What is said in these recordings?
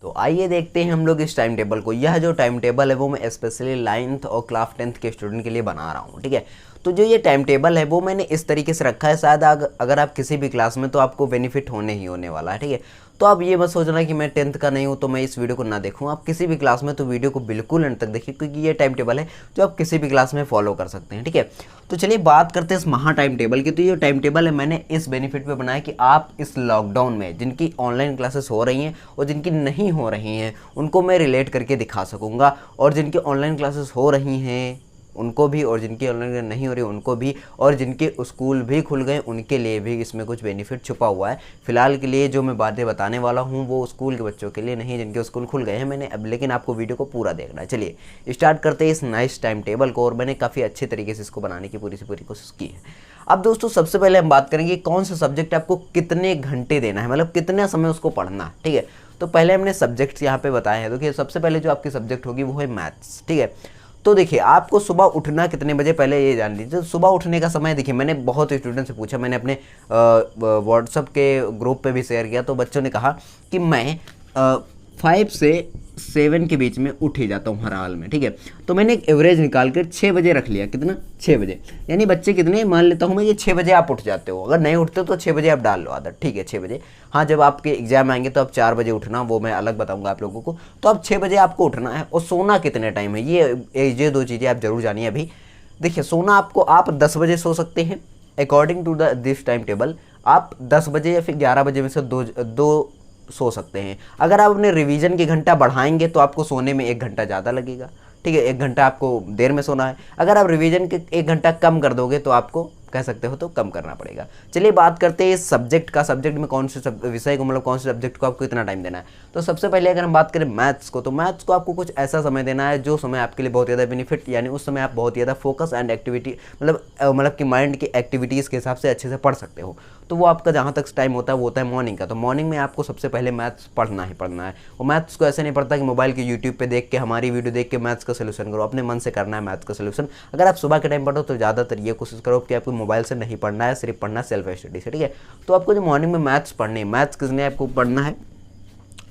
तो आइए देखते हैं हम लोग इस टाइम टेबल को। यह जो टाइम टेबल है वो मैं स्पेशली 9th और क्लास 10th के स्टूडेंट के लिए बना रहा हूँ, ठीक है। तो जो ये टाइम टेबल है वो मैंने इस तरीके से रखा है, शायद अगर आप किसी भी क्लास में तो आपको बेनिफिट होने ही होने वाला है, ठीक है। तो आप ये मत सोचना कि मैं 10th का नहीं हूँ तो मैं इस वीडियो को ना देखूँ। आप किसी भी क्लास में तो वीडियो को बिल्कुल अंत तक देखिए, क्योंकि ये टाइम टेबल है जो आप किसी भी क्लास में फॉलो कर सकते हैं, ठीक है। तो चलिए बात करते हैं इस महा टाइम टेबल की। तो ये टाइम टेबल है मैंने इस बेनिफिट पे बनाया कि आप इस लॉकडाउन में जिनकी ऑनलाइन क्लासेस हो रही हैं और जिनकी नहीं हो रही हैं उनको मैं रिलेट करके दिखा सकूँगा, और जिनकी ऑनलाइन क्लासेस हो रही हैं उनको भी, और जिनकी ऑनलाइन नहीं हो रही उनको भी, और जिनके स्कूल भी खुल गए उनके लिए भी इसमें कुछ बेनिफिट छुपा हुआ है। फिलहाल के लिए जो मैं बातें बताने वाला हूँ वो स्कूल के बच्चों के लिए नहीं जिनके स्कूल खुल गए हैं मैंने अब, लेकिन आपको वीडियो को पूरा देखना है। चलिए स्टार्ट करते हैं इस नाइस टाइम टेबल को, और मैंने काफ़ी अच्छे तरीके से इसको बनाने की पूरी से पूरी कोशिश की है। अब दोस्तों सबसे पहले हम बात करेंगे कौन सा सब्जेक्ट आपको कितने घंटे देना है, मतलब कितना समय उसको पढ़ना है, ठीक है। तो पहले हमने सब्जेक्ट्स यहाँ पे बताए हैं। देखिए सबसे पहले जो आपकी सब्जेक्ट होगी वो है मैथ्स, ठीक है। तो देखिए आपको सुबह उठना कितने बजे, पहले ये जान लीजिए। तो सुबह उठने का समय देखिए मैंने बहुत स्टूडेंट से पूछा, मैंने अपने व्हाट्सएप के ग्रुप पे भी शेयर किया, तो बच्चों ने कहा कि मैं 5 से 7 के बीच में उठ ही जाता हूँ हर हाल में, ठीक है। तो मैंने एक एवरेज निकाल कर 6 बजे रख लिया। कितना? 6 बजे। यानी बच्चे कितने, मान लेता हूँ मैं ये 6 बजे आप उठ जाते हो। अगर नहीं उठते हो तो 6 बजे आप डाल लो आदत, ठीक है 6 बजे। हाँ जब आपके एग्जाम आएंगे तो आप 4 बजे उठना, वो मैं अलग बताऊंगा आप लोगों को। तो अब 6 बजे आपको उठना है, और सोना कितने टाइम है ये 2 चीज़ें आप जरूर जानिए अभी। देखिए सोना आपको, आप 10 बजे सो सकते हैं according to this time table. आप 10 बजे या फिर 11 बजे में से दो सो सकते हैं। अगर आप अपने रिवीजन की घंटा बढ़ाएंगे तो आपको सोने में 1 घंटा ज़्यादा लगेगा, ठीक है। 1 घंटा आपको देर में सोना है। अगर आप रिवीजन के 1 घंटा कम कर दोगे तो आपको कह सकते हो तो कम करना पड़ेगा। चलिए बात करते हैं इस सब्जेक्ट का, सब्जेक्ट में कौन से विषय को, मतलब कौन से सब्जेक्ट को आपको कितना टाइम देना है। तो सबसे पहले अगर हम बात करें मैथ्स को, तो मैथ्स को आपको कुछ ऐसा समय देना है जो समय आपके लिए बहुत ज़्यादा बेनिफिट, यानी उस समय आप बहुत ज़्यादा फोकस एंड एक्टिविटी, मतलब कि माइंड की एक्टिविटीज़ के हिसाब से अच्छे से पढ़ सकते हो। तो वो आपका जहाँ तक टाइम होता है वो होता है मॉर्निंग का। तो मॉर्निंग में आपको सबसे पहले मैथ्स पढ़ना ही पढ़ना है। और मैथ्स को ऐसे नहीं पढ़ता कि मोबाइल के यूट्यूब पे देख के, हमारी वीडियो देख के मैथ्स का सोल्यूशन करो, अपने मन से करना है मैथ्स का सोल्यूशन। अगर आप सुबह के टाइम पढ़ो तो ज़्यादातर ये कोशिश करो कि आपको मोबाइल से नहीं पढ़ना है, सिर्फ पढ़ना सेल्फ स्टडी से, ठीक है। तो आपको जो मॉर्निंग में मैथ्स पढ़नी है, मैथ्स किसने आपको पढ़ना है,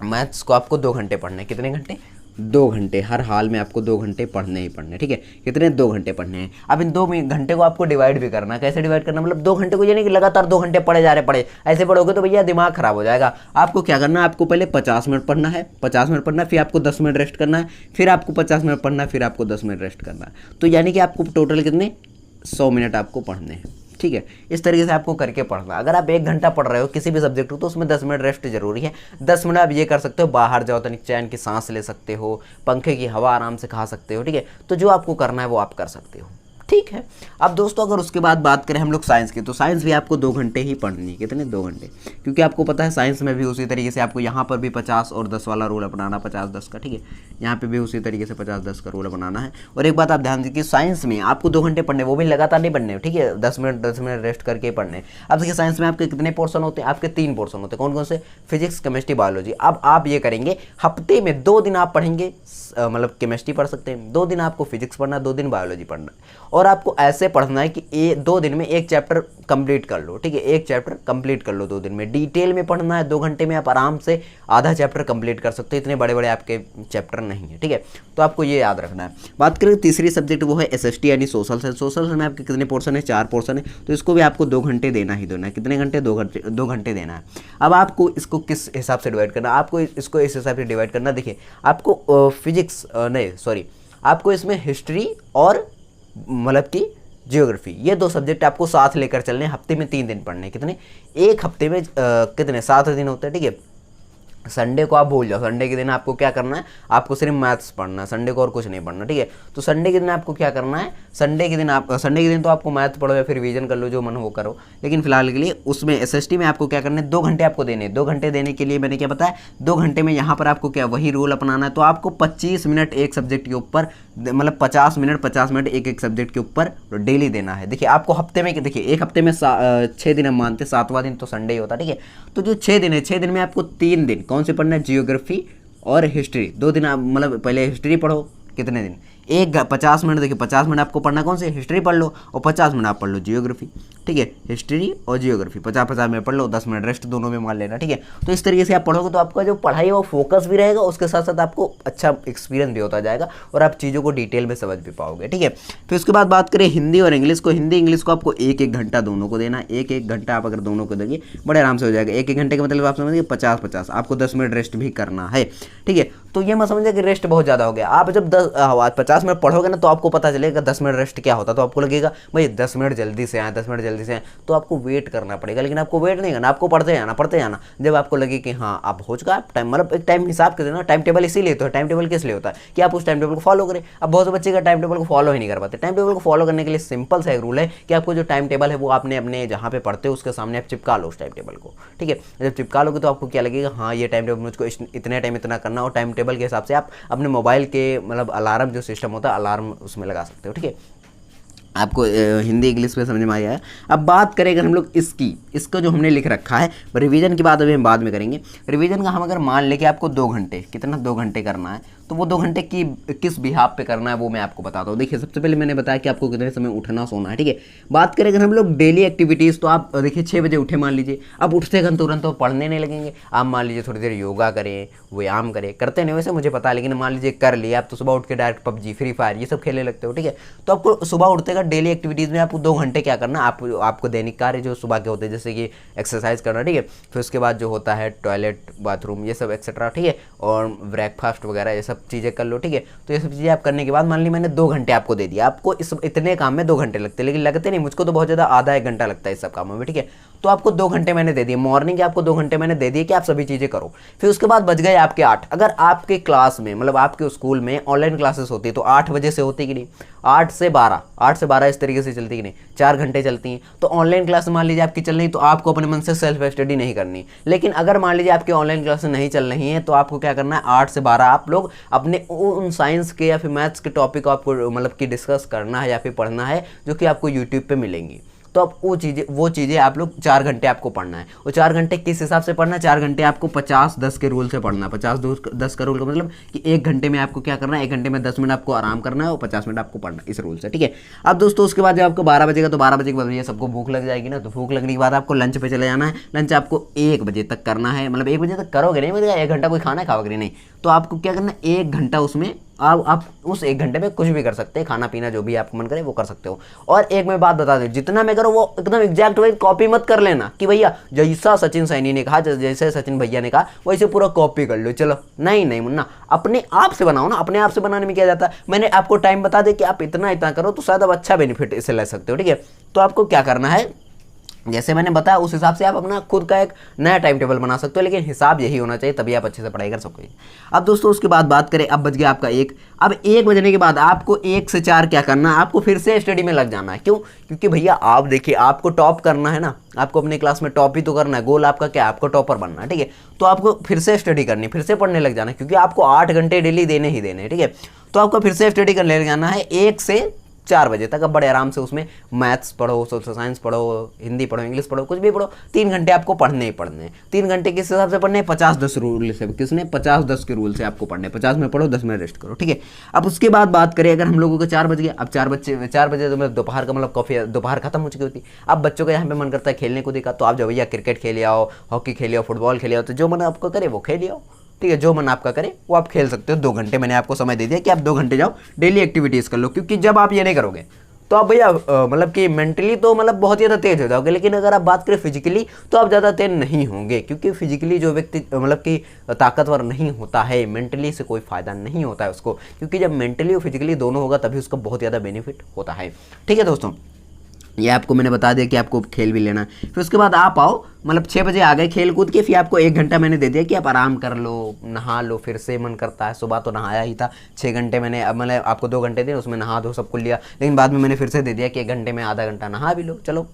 मैथ्स को आपको 2 घंटे पढ़ने हैं। कितने घंटे? 2 घंटे। हर हाल में आपको 2 घंटे पढ़ने ही पढ़ने, ठीक है। कितने? 2 घंटे पढ़ने हैं। अब इन 2 घंटे को आपको डिवाइड भी करना है। कैसे डिवाइड करना, मतलब 2 घंटे को ये नहीं कि लगातार 2 घंटे पढ़े जा रहे, पढ़े ऐसे पढ़ोगे तो भैया दिमाग खराब हो जाएगा। आपको क्या करना है, आपको पहले 50 मिनट पढ़ना है, 50 मिनट पढ़ना है, फिर आपको 10 मिनट रेस्ट करना है, फिर आपको 50 मिनट पढ़ना है, फिर आपको 10 मिनट रेस्ट करना है। तो यानी कि आपको टोटल कितने 100 मिनट आपको पढ़ने हैं, ठीक है। इस तरीके से आपको करके पढ़ना। अगर आप 1 घंटा पढ़ रहे हो किसी भी सब्जेक्ट को तो उसमें 10 मिनट रेस्ट जरूरी है। 10 मिनट आप ये कर सकते हो, बाहर जाओ तनिक चैन की सांस ले सकते हो, पंखे की हवा आराम से खा सकते हो, ठीक है। तो जो आपको करना है वो आप कर सकते हो, ठीक है। अब दोस्तों अगर उसके बाद बात करें हम लोग साइंस की, तो साइंस भी आपको 2 घंटे ही पढ़नी है। कितने? 2 घंटे। क्योंकि आपको पता है साइंस में भी उसी तरीके से आपको यहाँ पर भी 50 और 10 वाला रूल अपनाना, 50-10 का, ठीक है। यहाँ पे भी उसी तरीके से 50-10 का रूल बनाना है। और एक बात आप ध्यान दीजिए, साइंस में आपको 2 घंटे पढ़ने, वो भी लगातार नहीं पढ़ने, ठीक है। 10 मिनट रेस्ट करके पढ़ने। अब देखिए साइंस में आपके कितने पोर्सन होते हैं, आपके 3 पोर्सन होते हैं। कौन कौन से? Physics, chemistry, biology. अब आप ये करेंगे, हफ्ते में 2 दिन आप पढ़ेंगे, मतलब केमिस्ट्री पढ़ सकते हैं, 2 दिन आपको फिजिक्स पढ़ना, 2 दिन बायोलॉजी पढ़ना। और आपको ऐसे पढ़ना है कि 2 दिन में 1 चैप्टर कंप्लीट कर लो, ठीक है। 1 चैप्टर कंप्लीट कर लो 2 दिन में। डिटेल में पढ़ना है, 2 घंटे में आप आराम से आधा चैप्टर कंप्लीट कर सकते हो, इतने बड़े बड़े आपके चैप्टर नहीं है, ठीक है। तो आपको ये याद रखना है। बात करें तीसरी सब्जेक्ट, वो है एसएसटी यानी सोशल साइंस। सोशल साइंस में आपके कितने पोर्सन है? 4 पोर्सन है। तो इसको भी आपको 2 घंटे देना ही देना है। कितने घंटे? 2 घंटे देना है। अब आपको इसको किस हिसाब से डिवाइड करना, आपको इसको इस हिसाब से डिवाइड करना। देखिए आपको फिजिक्स नहीं सॉरी, आपको इसमें हिस्ट्री और मतलब कि जियोग्राफी, ये 2 सब्जेक्ट आपको साथ लेकर चलने। हफ्ते में 3 दिन पढ़ने। कितने? एक हफ्ते में कितने? 7 दिन होते हैं, ठीक है। संडे को आप भूल जाओ, संडे के दिन आपको क्या करना है, आपको सिर्फ मैथ्स पढ़ना है, संडे को और कुछ नहीं पढ़ना, ठीक है। तो संडे के दिन आपको क्या करना है, संडे के दिन तो आपको मैथ पढ़ो या फिर रिवीजन कर लो, जो मन हो करो। लेकिन फिलहाल के लिए उसमें एसएसटी में आपको क्या करना है, 2 घंटे आपको देने। 2 घंटे देने के लिए मैंने क्या बताया, 2 घंटे में यहाँ पर आपको क्या वही रूल अपनाना है। तो आपको 25 मिनट एक सब्जेक्ट के ऊपर, मतलब 50 मिनट एक सब्जेक्ट के ऊपर डेली देना है। देखिए आपको हफ्ते में, देखिए एक हफ्ते में 6 दिन हम मानते, 7वां दिन तो संडे ही होता, ठीक है। तो जो 6 दिन है, 6 दिन में आपको 3 दिन कौन से पढ़ना है, जियोग्राफी और हिस्ट्री। 2 दिन आप मतलब पहले हिस्ट्री पढ़ो, कितने दिन, एक 50 मिनट, देखिए 50 मिनट आपको पढ़ना कौन से, हिस्ट्री पढ़ लो, और 50 मिनट आप पढ़ लो जियोग्राफी, ठीक है, हिस्ट्री और जियोग्राफी 50-50 मिनट पढ़ लो, 10 मिनट रेस्ट दोनों में मान लेना, ठीक है। तो इस तरीके से आप पढ़ोगे तो आपका जो पढ़ाई है वो फोकस भी रहेगा, उसके साथ साथ आपको अच्छा एक्सपीरियंस भी होता जाएगा और आप चीज़ों को डिटेल में समझ भी पाओगे, ठीक है। फिर उसके बाद बात करें हिंदी और इंग्लिश को, हिंदी इंग्लिश को आपको एक घंटा दोनों को देना, एक घंटा आप अगर दोनों को देंगे बड़े आराम से हो जाएगा। एक घंटे का मतलब आप समझिए 50-50, आपको 10 मिनट रेस्ट भी करना है, ठीक है। तो ये मत समझिए कि रेस्ट बहुत ज़्यादा हो गया, आप जब 50 मिनट पढ़ोगे ना तो आपको पता चलेगा 10 मिनट रेस्ट क्या होता है, तो आपको लगेगा भाई 10 मिनट जल्दी से आए, 10 मिनट जल्दी से आए, तो आपको वेट करना पड़ेगा। लेकिन आपको वेट नहीं करना, आपको पढ़ते जाना। जब आपको लगे कि हाँ अब हो चुका, आप टाइम मतलब एक टाइम हिसाब के देना। टाइम टेबल इसीलिए तो है, टाइम टेबल किस लिए होता है कि आप उस टाइम टेबल को फॉलो करें। अब बहुत से बच्चे का टाइम टेबल को फॉलो ही नहीं कर पाते। टाइम टेबल को फॉलो करने के लिए सिंपल सा एक रूल है कि आपको जो टाइम टेबल है वो आपने अपने जहाँ पे पढ़ते हो उसके सामने आप चिपका लो उस टाइम टेबल को, ठीक है। जब चिपका लोगे तो आपको क्या लगेगा, हाँ ये टाइम टेबल मुझको इतने टाइम इतना करना, और टाइम टेबल के हिसाब से आप अपने मोबाइल के मतलब अलार्म जो सिस्टम होता है अलार्म उसमें लगा सकते हो, ठीक है। आपको हिंदी इंग्लिश पे समझ में आया है। अब बात करें अगर हम लोग इसको जो हमने लिख रखा है, रिवीजन की बात अभी हम बाद में करेंगे। रिवीजन का हम अगर मान लें कि आपको 2 घंटे, कितना 2 घंटे करना है, तो वो 2 घंटे की किस बिहाफ पे करना है वो मैं आपको बताता हूँ। देखिए सबसे पहले मैंने बताया कि आपको कितने समय उठना सोना है, ठीक है। बात करें अगर हम लोग डेली एक्टिविटीज़, तो आप देखिए 6 बजे उठे मान लीजिए, अब उठते गन तुरंत तो पढ़ने नहीं लगेंगे। आप मान लीजिए थोड़ी देर योगा करें, व्यायाम करें, करते नहीं वैसे मुझे पता है, लेकिन मान लीजिए कर लिया आप, तो सुबह उठ के डायरेक्ट पबजी फ्री फायर ये सब खेलने लगते हो, ठीक है। तो आपको सुबह उठते का डेली एक्टिविटीज़ में आपको 2 घंटे क्या करना, आपको दैनिक कार्य जो सुबह के होते हैं जैसे कि एक्सरसाइज करना, ठीक है। फिर उसके बाद जो होता है टॉयलेट बाथरूम ये सब एक्सेट्रा, ठीक है, और ब्रेकफास्ट वगैरह ये सब चीज़ें कर लो, ठीक है। तो ये सब चीज़ें आप करने के बाद मान ली मैंने 2 घंटे आपको दे दिया, आपको इस इतने काम में 2 घंटे लगते हैं, लेकिन लगते नहीं, मुझको तो बहुत ज़्यादा आधा 1 घंटा लगता है इस सब कामों में, ठीक है। तो आपको 2 घंटे मैंने दे दिए, मॉर्निंग के आपको 2 घंटे मैंने दे दिए कि आप सभी चीज़ें करो। फिर उसके बाद बच गए आपके 8। अगर आपके क्लास में मतलब आपके स्कूल में ऑनलाइन क्लासेस होती है तो 8 बजे से होती कि नहीं, 8 से 12 इस तरीके से चलती कि नहीं, 4 घंटे चलती हैं। तो ऑनलाइन क्लास मान लीजिए आपकी चल रही, तो आपको अपने मन से सेल्फ स्टडी नहीं करनी। लेकिन अगर मान लीजिए आपकी ऑनलाइन क्लासेस नहीं चल रही हैं तो आपको क्या करना है, 8 से 12 आप लोग अपने उन साइंस के या फिर मैथ्स के टॉपिक को आपको मतलब कि डिस्कस करना है या फिर पढ़ना है जो कि आपको यूट्यूब पे मिलेंगी। तो अब वो चीज़ें आप लोग 4 घंटे आपको पढ़ना है। वो 4 घंटे किस हिसाब से पढ़ना है, 4 घंटे आपको 50-10 के रूल से पढ़ना है। 50-10 का रूल का मतलब कि 1 घंटे में आपको क्या करना है, 1 घंटे में 10 मिनट आपको आराम करना है और 50 मिनट आपको पढ़ना है, इस रूल से, ठीक है। अब दोस्तों उसके बाद जब आपको 12 बजेगा तो 12 बजे के बाद भैया सबको भूख लग जाएगी ना, तो भूख लगने के बाद आपको लंच पे चले जाना है। लंच आपको 1 बजे तक करना है, मतलब 1 बजे तक करोगे नहीं, मतलब 1 घंटा कोई खाना खाओगे नहीं, तो आपको क्या करना है, 1 घंटा उसमें आप उस 1 घंटे में कुछ भी कर सकते हैं, खाना पीना जो भी आपको मन करे वो कर सकते हो। और एक मैं बात बता दूं, जितना मैं करो वो एकदम एग्जैक्ट वही कॉपी मत कर लेना कि भैया जैसा सचिन सैनी ने कहा, जैसे सचिन भैया ने कहा वैसे पूरा कॉपी कर लो, चलो नहीं मुन्ना, अपने आप से बनाओ ना। अपने आप से बनाने में क्या जाता है, मैंने आपको टाइम बता दे कि आप इतना करो तो शायद आप अच्छा बेनिफिट इसे ले सकते हो, ठीक है। तो आपको क्या करना है, जैसे मैंने बताया उस हिसाब से आप अपना खुद का एक नया टाइम टेबल बना सकते हो, लेकिन हिसाब यही होना चाहिए, तभी आप अच्छे से पढ़ाई कर सकोगे। अब दोस्तों उसके बाद बात करें, अब बच गया आपका 1। अब 1 बजने के बाद आपको 1 से 4 क्या करना है, आपको फिर से स्टडी में लग जाना है। क्यों? क्योंकि भैया आप देखिए, आपको टॉप करना है ना, आपको अपने क्लास में टॉप ही तो करना है, गोल आपका क्या है, आपको टॉपर बनना है, ठीक है। तो आपको फिर से स्टडी करनी, फिर से पढ़ने लग जाना है, क्योंकि आपको 8 घंटे डेली देने ही देने, ठीक है। तो आपको फिर से स्टडी करने लग जाना है 1 से 4 बजे तक। अब बड़े आराम से उसमें मैथ्स पढ़ो, सोशल साइंस पढ़ो, हिंदी पढ़ो, इंग्लिश पढ़ो, कुछ भी पढ़ो, 3 घंटे आपको पढ़ने ही पढ़ने हैं। 3 घंटे किस हिसाब से पढ़ने हैं, 50-10 रूल से, किसने 50-10 के रूल से आपको पढ़ने, 50 में पढ़ो, 10 में रेस्ट करो, ठीक है। अब उसके बाद बात करें, अगर हम लोगों को 4 बज गया, अब 4 बजे तो मैं दोपहर का मतलब कॉफी दोपहर खत्म हो चुकी होती। अब बच्चों का यहाँ पे मन करता है खेलने कूदने का, तो आप जो भैया क्रिकेट खेल आओ, हॉकी खेल आओ, फुटबॉल खेल आओ, तो जो मन आपको करे वो खेल आओ, ठीक है। जो मन आपका करे वो आप खेल सकते हो। 2 घंटे मैंने आपको समय दे दिया कि आप 2 घंटे जाओ डेली एक्टिविटीज़ कर लो, क्योंकि जब आप ये नहीं करोगे तो आप भैया मतलब कि मेंटली तो मतलब बहुत ज़्यादा तेज हो जाओगे, लेकिन अगर आप बात करें फिजिकली तो आप ज़्यादा तेज नहीं होंगे, क्योंकि फिजिकली जो व्यक्ति मतलब कि ताकतवर नहीं होता है, मेंटली से कोई फ़ायदा नहीं होता है उसको, क्योंकि जब मेंटली और फिजिकली दोनों होगा तभी उसको बहुत ज़्यादा बेनिफिट होता है, ठीक है दोस्तों। ये आपको मैंने बता दिया कि आपको खेल भी लेना है। फिर उसके बाद आप आओ, मतलब 6 बजे आ गए खेल कूद के, फिर आपको 1 घंटा मैंने दे दिया कि आप आराम कर लो, नहा लो। फिर से मन करता है, सुबह तो नहाया ही था, 6 घंटे मैंने, अब मैंने आपको 2 घंटे दिए, उसमें नहा दो सब कुछ लिया, लेकिन बाद में मैंने फिर से दे दिया कि 1 घंटे में आधा घंटा नहा भी लो, चलो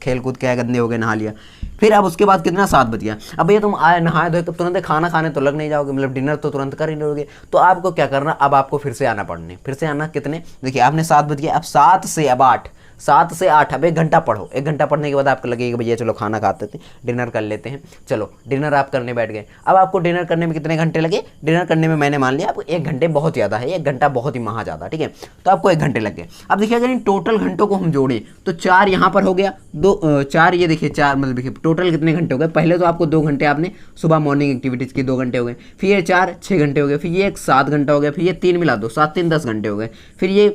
खेल कूद के गंदे हो गए, नहा लिया। फिर अब उसके बाद कितना 7 बज गया, अब भैया तुम आए नहाए धोए तो तुरंत खाना खाने तो लग नहीं जाओगे, मतलब डिनर तो तुरंत कर ही लोगे, तो आपको क्या करना, अब आपको फिर से आना पढ़ने, फिर से आना कितने, देखिए आपने 7 बज गया, अब 7 से अब 8 7 से 8, अब 1 घंटा पढ़ो। 1 घंटा पढ़ने के बाद आपको लगेगा भैया चलो खाना खाते थे, डिनर कर लेते हैं, चलो डिनर आप करने बैठ गए। अब आपको डिनर करने में कितने घंटे लगे? डिनर करने में मैंने मान लिया आपको 1 घंटे बहुत ज़्यादा है, 1 घंटा बहुत ही महा ज़्यादा, ठीक है, तो आपको 1 घंटे लग गए। अब देखिए अगर इन टोटल घंटों को हम जोड़े तो 4 यहाँ पर हो गया, 4 ये देखिए 4 मतलब देखिए टोटल कितने घंटे हो गए। पहले तो आपको 2 घंटे आपने सुबह मॉर्निंग एक्टिविटीज़ की 2 घंटे हो गए, फिर ये 4 6 घंटे हो गए, फिर ये एक 7 घंटा हो गया, फिर ये 3 मिला दो 7 3 10 घंटे हो गए, फिर ये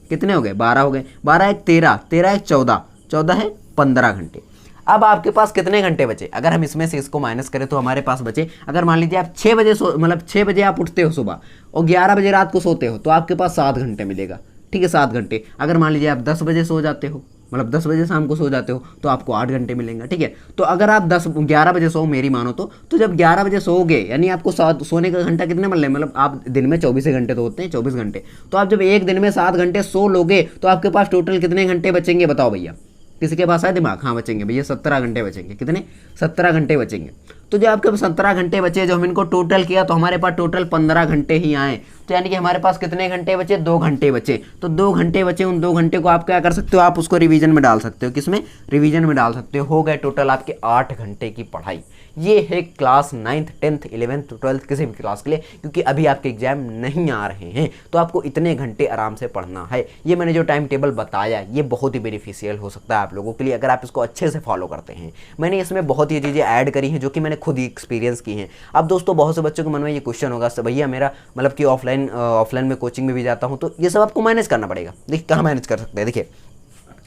कितने हो गए 12 हो गए, 12 एक 13, 13 एक 14, 14 है 15 घंटे। अब आपके पास कितने घंटे बचे? अगर हम इसमें से इसको माइनस करें तो हमारे पास बचे, अगर मान लीजिए आप 6 बजे मतलब 6 बजे आप उठते हो सुबह और 11 बजे रात को सोते हो तो आपके पास 7 घंटे मिलेगा, ठीक है 7 घंटे। अगर मान लीजिए आप 10 बजे सो जाते हो, मतलब 10 बजे शाम को सो जाते हो तो आपको 8 घंटे मिलेंगे, ठीक है। तो अगर आप 11 बजे सो मेरी मानो तो जब 11 बजे सोओगे यानी आपको सोने का घंटा कितने मिल रहे हैं, मतलब आप दिन में 24 घंटे तो होते हैं, 24 घंटे, तो आप जब एक दिन में 7 घंटे सो लोगे तो आपके पास टोटल कितने घंटे बचेंगे बताओ भैया? किसी के पास है दिमाग? हाँ बचेंगे भैया 17 घंटे बचेंगे। कितने? 17 घंटे बचेंगे। तो जो आपके 17 घंटे बचे, जो हम इनको टोटल किया तो हमारे पास टोटल 15 घंटे ही आए, तो यानी कि हमारे पास कितने घंटे बचे? 2 घंटे बचे। तो 2 घंटे बचे, उन 2 घंटे को आप क्या कर सकते हो, आप उसको रिवीजन में डाल सकते हो। किसमें? रिवीजन में डाल सकते हो गए टोटल आपके 8 घंटे की पढ़ाई। ये है class 9th 10th 11th 12th किसी भी क्लास के लिए, क्योंकि अभी आपके एग्जाम नहीं आ रहे हैं तो आपको इतने घंटे आराम से पढ़ना है। ये मैंने जो टाइम टेबल बताया ये बहुत ही बेनिफिशियल हो सकता है आप लोगों के लिए अगर आप इसको अच्छे से फॉलो करते हैं। मैंने इसमें बहुत ही चीज़ें ऐड करी हैं जो कि मैंने खुद ही एक्सपीरियंस की हैं। अब दोस्तों बहुत से बच्चों के मन में ये क्वेश्चन होगा भैया मेरा मतलब कि ऑफलाइन में कोचिंग में भी जाता हूँ तो ये सब आपको मैनेज करना पड़ेगा। देखिए कहाँ मैनेज कर सकते हैं, देखिए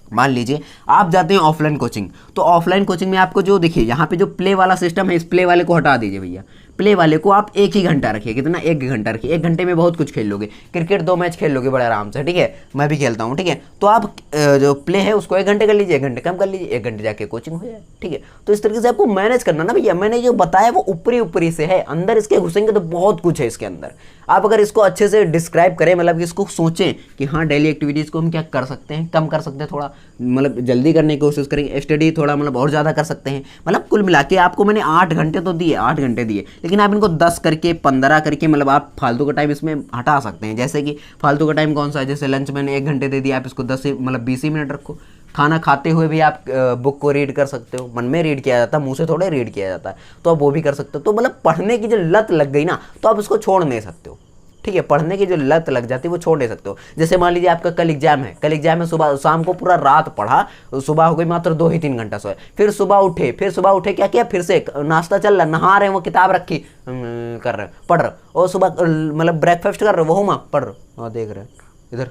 मान लीजिए आप जाते हैं ऑफलाइन कोचिंग, तो ऑफलाइन कोचिंग में आपको जो देखिए यहाँ पे जो प्ले वाला सिस्टम है इस प्ले वाले को हटा दीजिए भैया। प्ले वाले को आप 1 ही घंटा रखिए। कितना? 1 घंटा रखिए। 1 घंटे में बहुत कुछ खेल लोगे, क्रिकेट 2 मैच खेल लोगे बड़े आराम से, ठीक है, मैं भी खेलता हूँ, ठीक है। तो आप जो प्ले है उसको 1 घंटे कर लीजिए, 1 घंटे कम कर लीजिए, 1 घंटे जाके कोचिंग हो जाए, ठीक है। तो इस तरीके से आपको मैनेज करना ना भैया। मैंने जो बताया वो ऊपरी से है, अंदर इसके घुसेंगे तो बहुत कुछ है इसके अंदर। आप अगर इसको अच्छे से डिस्क्राइब करें, मतलब इसको सोचें कि हाँ डेली एक्टिविटीज़ को हम क्या कर सकते हैं, कम कर सकते हैं, थोड़ा मतलब जल्दी करने की कोशिश करेंगे, स्टडी थोड़ा मतलब और ज़्यादा कर सकते हैं। मतलब कुल मिला के आपको मैंने 8 घंटे तो दिए, 8 घंटे दिए, लेकिन आप इनको 10 करके 15 करके मतलब आप फालतू का टाइम इसमें हटा सकते हैं। जैसे कि फालतू का टाइम कौन सा है? जैसे लंच मैंने 1 घंटे दे दिया, आप इसको 10 मतलब 20 ही मिनट रखो। खाना खाते हुए भी आप बुक को रीड कर सकते हो, मन में रीड किया जाता है, मुंह से थोड़े रीड किया जाता है, तो आप वो भी कर सकते हो। तो मतलब पढ़ने की जो लत लग गई ना तो आप उसको छोड़ नहीं सकते हो, ठीक है। पढ़ने की जो लत लग जाती है वो छोड़ नहीं सकते हो। जैसे मान लीजिए आपका कल एग्जाम है, सुबह शाम को पूरा रात पढ़ा, सुबह हो गई मात्र 2 ही 3 घंटा सोए, फिर सुबह उठे क्या किया, फिर से नाश्ता चल रहा, नहा रहे हैं, वो किताब रखी कर रहे पढ़ रहे, और सुबह मतलब ब्रेकफास्ट कर रहे वो हुआ पढ़ रहे, हाँ देख रहे इधर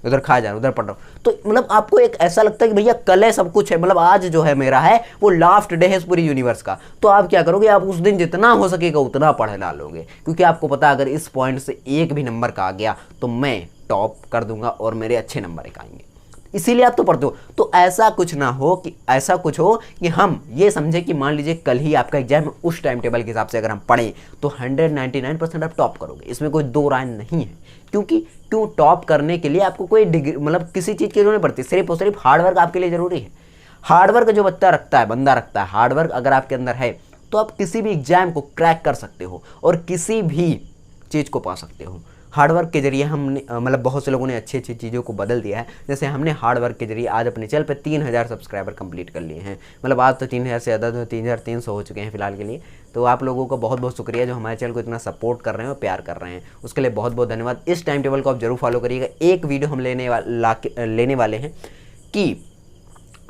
उधर खा जा रहा उधर पढ़ रहा हूँ। तो मतलब आपको एक ऐसा लगता है कि भैया कल है सब कुछ है, मतलब आज जो है मेरा है वो लास्ट डे है इस पूरी यूनिवर्स का। तो आप क्या करोगे, आप उस दिन जितना हो सकेगा उतना पढ़ डालोगे, क्योंकि आपको पता अगर इस पॉइंट से एक भी नंबर का आ गया तो मैं टॉप कर दूंगा और मेरे अच्छे नंबर आएंगे, इसीलिए आप तो पढ़ते हो। तो ऐसा कुछ ना हो कि ऐसा कुछ हो कि हम ये समझे कि मान लीजिए कल ही आपका एग्जाम है, उस टाइम टेबल के हिसाब से अगर हम पढ़ें तो 199% आप टॉप करोगे, इसमें कोई 2 राय नहीं है। क्यों टॉप करने के लिए आपको कोई डिग्री मतलब किसी चीज़ की जरूरत नहीं पड़ती, सिर्फ और सिर्फ हार्डवर्क आपके लिए ज़रूरी है। हार्डवर्क जो बंदा रखता है, हार्डवर्क अगर आपके अंदर है तो आप किसी भी एग्जाम को क्रैक कर सकते हो और किसी भी चीज़ को पा सकते हो। हार्डवर्क के जरिए हमने मतलब बहुत से लोगों ने अच्छी अच्छी चीज़ों को बदल दिया है। जैसे हमने हार्डवर्क के जरिए आज अपने चैनल पे 3000 सब्सक्राइबर कंप्लीट कर लिए हैं, मतलब आज तो 3000 से ज़्यादा तो 3300 हो चुके हैं फिलहाल के लिए। तो आप लोगों का बहुत बहुत शुक्रिया जो हमारे चैनल को इतना सपोर्ट कर रहे हैं और प्यार कर रहे हैं, उसके लिए बहुत बहुत धन्यवाद। इस टाइम टेबल को आप जरूर फॉलो करिएगा। एक वीडियो हम लेने वाले हैं कि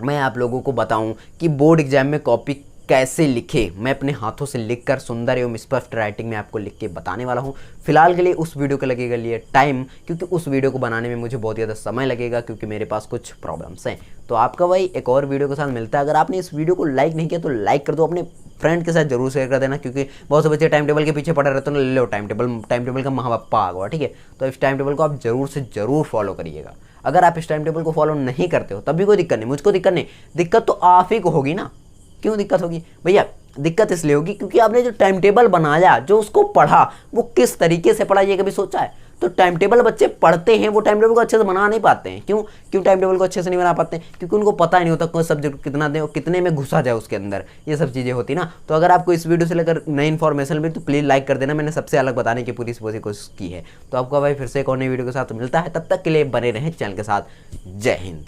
मैं आप लोगों को बताऊँ कि बोर्ड एग्जाम में कॉपी कैसे लिखे, मैं अपने हाथों से लिखकर सुंदर एवं स्पष्ट राइटिंग में आपको लिख के बताने वाला हूँ। फिलहाल के लिए उस वीडियो को लगेगा लिए टाइम, क्योंकि उस वीडियो को बनाने में मुझे बहुत ज़्यादा समय लगेगा क्योंकि मेरे पास कुछ प्रॉब्लम्स हैं। तो आपका भाई एक और वीडियो के साथ मिलता है। अगर आपने इस वीडियो को लाइक नहीं किया तो लाइक कर दो, अपने फ्रेंड के साथ जरूर शेयर कर देना, क्योंकि बहुत से बच्चे टाइम टेबल के पीछे पड़े रहते हैं। ले लो टाइम टेबल का महापप्पा आ गया, ठीक है। तो इस टाइम टेबल को आप जरूर से जरूर फॉलो करिएगा। अगर आप इस टाइम टेबल को फॉलो नहीं करते हो तब भी कोई दिक्कत नहीं, मुझको दिक्कत नहीं, दिक्कत तो आप ही को होगी ना। क्यों दिक्कत होगी भैया? दिक्कत इसलिए होगी क्योंकि आपने जो टाइम टेबल बनाया, जो उसको पढ़ा, वो किस तरीके से पढ़ा ये कभी सोचा है? तो टाइम टेबल बच्चे पढ़ते हैं, वो टाइम टेबल को अच्छे से बना नहीं पाते हैं। क्यों टाइम टेबल को अच्छे से नहीं बना पाते हैं? क्योंकि उनको पता ही नहीं होता कौन सब्जेक्ट कितना दें और कितने में घुसा जाए उसके अंदर, ये सब चीज़ें होती ना। तो अगर आपको इस वीडियो से लेकर नई इन्फॉर्मेशन मिली तो प्लीज़ लाइक कर देना, मैंने सबसे अलग बताने की पूरी कोशिश की है। तो आपका भाई फिर से एक और नई वीडियो के साथ मिलता है, तब तक के लिए बने रहें चैनल के साथ। जय हिंद।